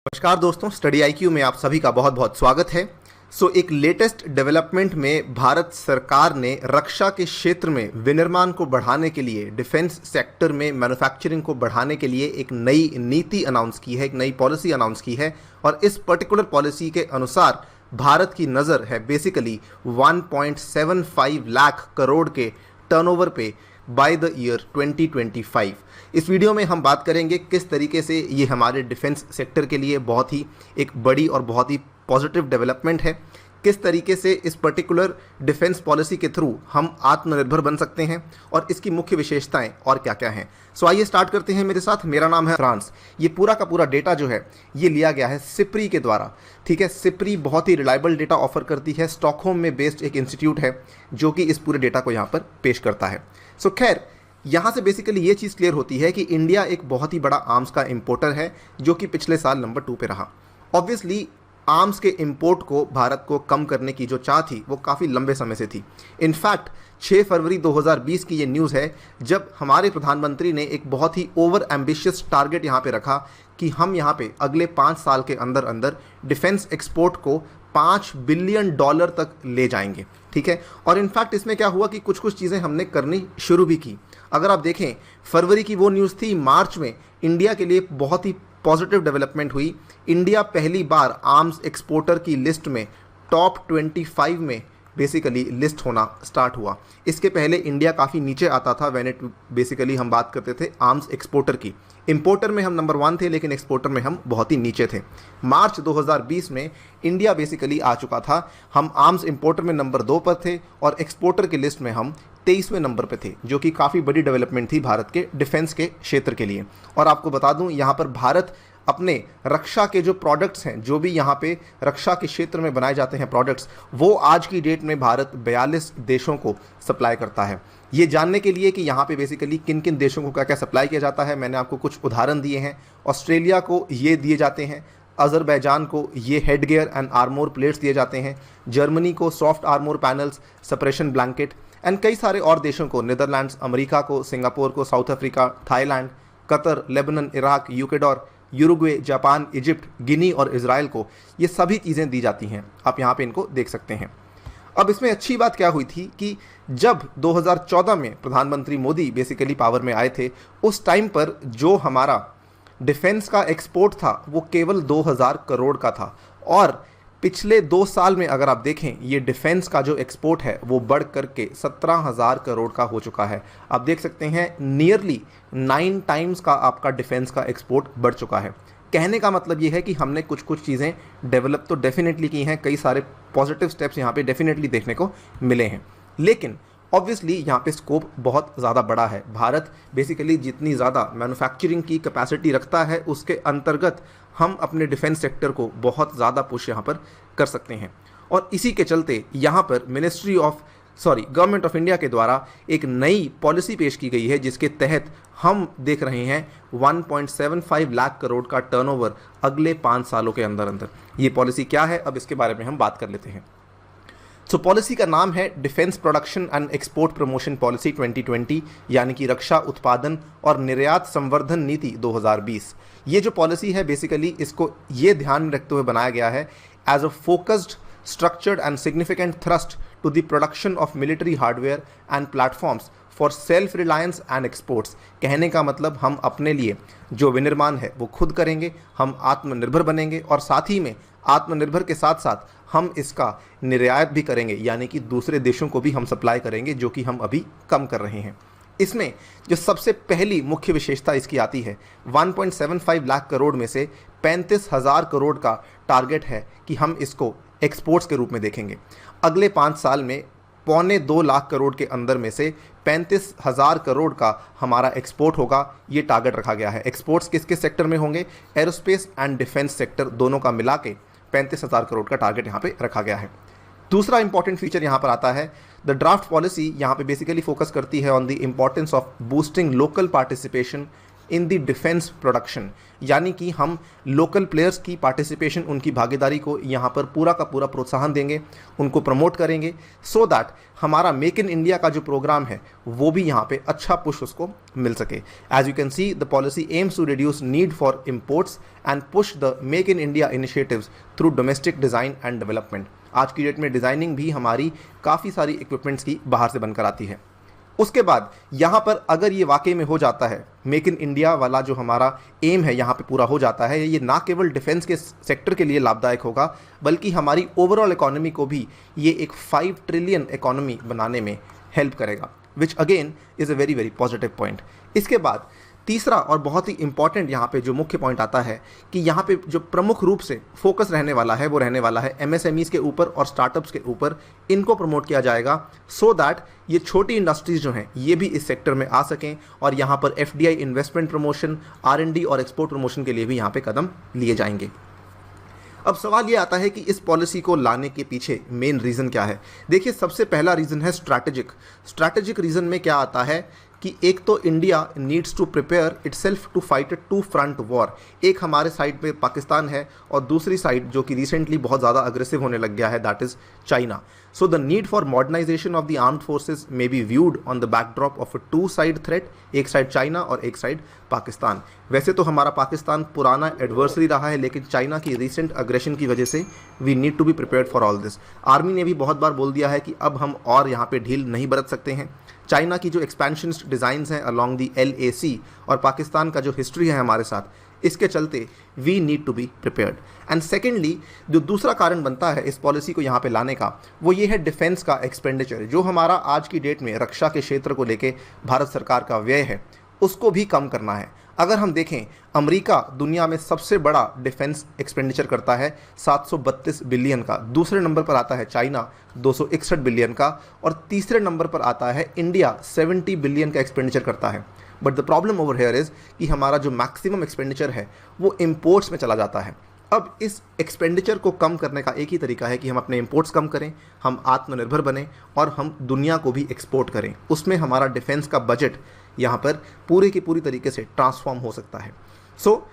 नमस्कार दोस्तों, study IQ में आप सभी का बहुत बहुत स्वागत है। एक लेटेस्ट डेवलपमेंट में भारत सरकार ने रक्षा के क्षेत्र में विनिर्माण को बढ़ाने के लिए, डिफेंस सेक्टर में मैन्युफैक्चरिंग को बढ़ाने के लिए एक नई नीति अनाउंस की है, एक नई पॉलिसी अनाउंस की है। और इस पर्टिकुलर पॉलिसी के अनुसार भारत की नज़र है बेसिकली 1.75 लाख करोड़ के टर्नओवर पे बाय द ईयर 2025। इस वीडियो में हम बात करेंगे किस तरीके से ये हमारे डिफेंस सेक्टर के लिए बहुत ही एक बड़ी और बहुत ही पॉजिटिव डेवलपमेंट है, किस तरीके से इस पर्टिकुलर डिफेंस पॉलिसी के थ्रू हम आत्मनिर्भर बन सकते हैं और इसकी मुख्य विशेषताएं और क्या क्या हैं। आइए स्टार्ट करते हैं मेरे साथ। मेरा नाम है फ्रांस। ये पूरा का पूरा डेटा जो है ये लिया गया है सिप्री के द्वारा। ठीक है, सिप्री बहुत ही रिलायबल डेटा ऑफर करती है। स्टॉकहोम में बेस्ड एक इंस्टीट्यूट है जो कि इस पूरे डेटा को यहाँ पर पेश करता है। खैर, यहाँ से बेसिकली ये चीज़ क्लियर होती है कि इंडिया एक बहुत ही बड़ा आर्म्स का इंपोर्टर है जो कि पिछले साल नंबर 2 पे रहा। ऑब्वियसली आर्म्स के इंपोर्ट को भारत को कम करने की जो चाह थी वो काफ़ी लंबे समय से थी। इनफैक्ट 6 फरवरी 2020 की ये न्यूज़ है जब हमारे प्रधानमंत्री ने एक बहुत ही ओवर एम्बिशियस टारगेट यहाँ पे रखा कि हम यहाँ पे अगले 5 साल के अंदर अंदर डिफेंस एक्सपोर्ट को $5 बिलियन तक ले जाएंगे। ठीक है, और इनफैक्ट इसमें क्या हुआ कि कुछ कुछ चीज़ें हमने करनी शुरू भी की। अगर आप देखें, फरवरी की वो न्यूज़ थी, मार्च में इंडिया के लिए बहुत ही पॉजिटिव डेवलपमेंट हुई। इंडिया पहली बार आर्म्स एक्सपोर्टर की लिस्ट में टॉप 25 में बेसिकली लिस्ट होना स्टार्ट हुआ। इसके पहले इंडिया काफ़ी नीचे आता था व्हेन इट बेसिकली हम बात करते थे आर्म्स एक्सपोर्टर की। इंपोर्टर में हम नंबर 1 थे लेकिन एक्सपोर्टर में हम बहुत ही नीचे थे। मार्च 2020 में इंडिया बेसिकली आ चुका था। हम आर्म्स इंपोर्टर में नंबर 2 पर थे और एक्सपोर्टर की लिस्ट में हम 23वें नंबर पे थे, जो कि काफ़ी बड़ी डेवलपमेंट थी भारत के डिफेंस के क्षेत्र के लिए। और आपको बता दूं, यहाँ पर भारत अपने रक्षा के जो प्रोडक्ट्स हैं, जो भी यहाँ पे रक्षा के क्षेत्र में बनाए जाते हैं प्रोडक्ट्स, वो आज की डेट में भारत 42 देशों को सप्लाई करता है। ये जानने के लिए कि यहाँ पे बेसिकली किन किन देशों को क्या क्या सप्लाई किया जाता है, मैंने आपको कुछ उदाहरण दिए हैं। ऑस्ट्रेलिया को ये दिए जाते हैं, अजरबैजान को ये head gear and armour plates दिए जाते हैं, जर्मनी को soft armour panels, suppression blanket and कई सारे और देशों को, नीदरलैंड्स, अमेरिका को, सिंगापुर को, South Africa, Thailand, Qatar, Lebanon, Iraq, Ecuador, Uruguay, Japan, Egypt, Guinea और इजराइल को ये सभी चीज़ें दी जाती हैं। आप यहाँ पे इनको देख सकते हैं। अब इसमें अच्छी बात क्या हुई थी कि जब 2014 में प्रधानमंत्री मोदी बेसिकली पावर में आए थे, उस टाइम पर जो हमारा डिफेंस का एक्सपोर्ट था वो केवल 2000 करोड़ का था। और पिछले 2 साल में अगर आप देखें, ये डिफेंस का जो एक्सपोर्ट है वो बढ़ करके 17,000 करोड़ का हो चुका है। आप देख सकते हैं नियरली 9 टाइम्स का आपका डिफेंस का एक्सपोर्ट बढ़ चुका है। कहने का मतलब ये है कि हमने कुछ कुछ चीज़ें डेवलप तो डेफिनेटली की हैं, कई सारे पॉजिटिव स्टेप्स यहाँ पे डेफिनेटली देखने को मिले हैं। लेकिन ऑब्वियसली यहाँ पे स्कोप बहुत ज़्यादा बड़ा है। भारत बेसिकली जितनी ज़्यादा मैन्युफैक्चरिंग की कैपेसिटी रखता है, उसके अंतर्गत हम अपने डिफेंस सेक्टर को बहुत ज़्यादा पुश यहाँ पर कर सकते हैं। और इसी के चलते यहाँ पर गवर्नमेंट ऑफ इंडिया के द्वारा एक नई पॉलिसी पेश की गई है जिसके तहत हम देख रहे हैं 1.75 लाख करोड़ का टर्नओवर अगले 5 सालों के अंदर अंदर। ये पॉलिसी क्या है, अब इसके बारे में हम बात कर लेते हैं। पॉलिसी का नाम है defence production and export promotion policy 2020, यानी कि रक्षा उत्पादन और निर्यात संवर्धन नीति 2020। ये जो पॉलिसी है बेसिकली इसको ये ध्यान में रखते हुए बनाया गया है as a focused, structured and significant thrust to the production of military hardware and platforms for self reliance and exports. कहने का मतलब हम अपने लिए जो विनिर्माण है वो खुद करेंगे, हम आत्मनिर्भर बनेंगे और साथ ही में आत्मनिर्भर के साथ साथ हम इसका निर्यात भी करेंगे, यानी कि दूसरे देशों को भी हम सप्लाई करेंगे, जो कि हम अभी कम कर रहे हैं। इसमें जो सबसे पहली मुख्य विशेषता इसकी आती है, 1.75 लाख करोड़ में से 35,000 करोड़ का टारगेट है कि हम इसको एक्सपोर्ट्स के रूप में देखेंगे। अगले 5 साल में 1.25 लाख करोड़ के अंदर में से 35,000 करोड़ का हमारा एक्सपोर्ट होगा, ये टारगेट रखा गया है। एक्सपोर्ट्स किस किस सेक्टर में होंगे? एरोस्पेस एंड डिफेंस सेक्टर दोनों का मिला के 35,000 करोड़ का टारगेट यहाँ पे रखा गया है। दूसरा इंपॉर्टेंट फीचर यहाँ पर आता है, द ड्राफ्ट पॉलिसी यहाँ पे बेसिकली फोकस करती है on the importance of boosting local participation in the defence production, यानी कि हम लोकल प्लेयर्स की पार्टिसिपेशन, उनकी भागीदारी को यहाँ पर पूरा का पूरा प्रोत्साहन देंगे, उनको प्रमोट करेंगे, सो दैट हमारा मेक इन इंडिया का जो प्रोग्राम है वो भी यहाँ पे अच्छा पुश उसको मिल सके। As you can see, the policy aims to reduce need for imports and push the make in India initiatives through domestic design and development. आज की डेट में डिज़ाइनिंग भी हमारी काफ़ी सारी इक्विपमेंट्स की बाहर से बनकर आती है। उसके बाद यहाँ पर अगर ये वाकई में हो जाता है, मेक इन इंडिया वाला जो हमारा एम है यहाँ पे पूरा हो जाता है, ये ना केवल डिफेंस के सेक्टर के लिए लाभदायक होगा बल्कि हमारी ओवरऑल इकोनॉमी को भी ये एक 5 ट्रिलियन इकोनॉमी बनाने में हेल्प करेगा, which again is a very very positive point. इसके बाद तीसरा और बहुत ही इंपॉर्टेंट यहाँ पे जो मुख्य पॉइंट आता है कि यहाँ पे जो प्रमुख रूप से फोकस रहने वाला है वो रहने वाला है एमएसएमईज़ के ऊपर और स्टार्टअप्स के ऊपर। इनको प्रमोट किया जाएगा सो दैट ये छोटी इंडस्ट्रीज़ जो हैं ये भी इस सेक्टर में आ सकें और यहाँ पर एफडीआई इन्वेस्टमेंट प्रमोशन, आरएनडी और एक्सपोर्ट प्रमोशन के लिए भी यहाँ पे कदम लिए जाएंगे। अब सवाल ये आता है कि इस पॉलिसी को लाने के पीछे मेन रीज़न क्या है। देखिए, सबसे पहला रीज़न है स्ट्रैटेजिक रीज़न में क्या आता है कि एक तो India needs to prepare itself to fight a 2 front war. एक हमारे साइड पे पाकिस्तान है और दूसरी साइड जो कि रिसेंटली बहुत ज़्यादा अग्रेसिव होने लग गया है, that is China. So the need for modernisation of the armed forces may be viewed on the backdrop of a 2 side threat, एक साइड चाइना और एक साइड पाकिस्तान। वैसे तो हमारा पाकिस्तान पुराना एडवर्सरी रहा है, लेकिन चाइना की रिसेंट अग्रेशन की वजह से we need to be prepared for all this. Army ने भी बहुत बार बोल दिया है कि अब हम और यहाँ पे ढील नहीं बरत सकते हैं। चाइना की जो एक्सपेंशनिस्ट डिज़ाइंस हैं अलोंग दी LAC और पाकिस्तान का जो हिस्ट्री है हमारे साथ, इसके चलते we need to be prepared. And secondly, जो दूसरा कारण बनता है इस पॉलिसी को यहाँ पे लाने का, वो ये है डिफेंस का एक्सपेंडिचर। जो हमारा आज की डेट में रक्षा के क्षेत्र को लेके भारत सरकार का व्यय है उसको भी कम करना है। अगर हम देखें, अमेरिका दुनिया में सबसे बड़ा डिफेंस एक्सपेंडिचर करता है 732 बिलियन का, दूसरे नंबर पर आता है चाइना 261 बिलियन का और तीसरे नंबर पर आता है इंडिया 70 बिलियन का एक्सपेंडिचर करता है। But the problem over here is कि हमारा जो मैक्सिमम एक्सपेंडिचर है वो इम्पोर्ट्स में चला जाता है। अब इस एक्सपेंडिचर को कम करने का एक ही तरीका है कि हम अपने इंपोर्ट्स कम करें, हम आत्मनिर्भर बने और हम दुनिया को भी एक्सपोर्ट करें। उसमें हमारा डिफेंस का बजट यहाँ पर पूरे की पूरी तरीके से ट्रांसफॉर्म हो सकता है। सो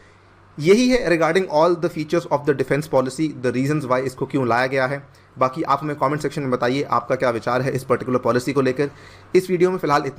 यही है regarding all the features of the defence policy, the reasons Y इसको क्यों लाया गया है। बाकी आप हमें कमेंट सेक्शन में बताइए आपका क्या विचार है इस पर्टिकुलर पॉलिसी को लेकर। इस वीडियो में फिलहाल इतना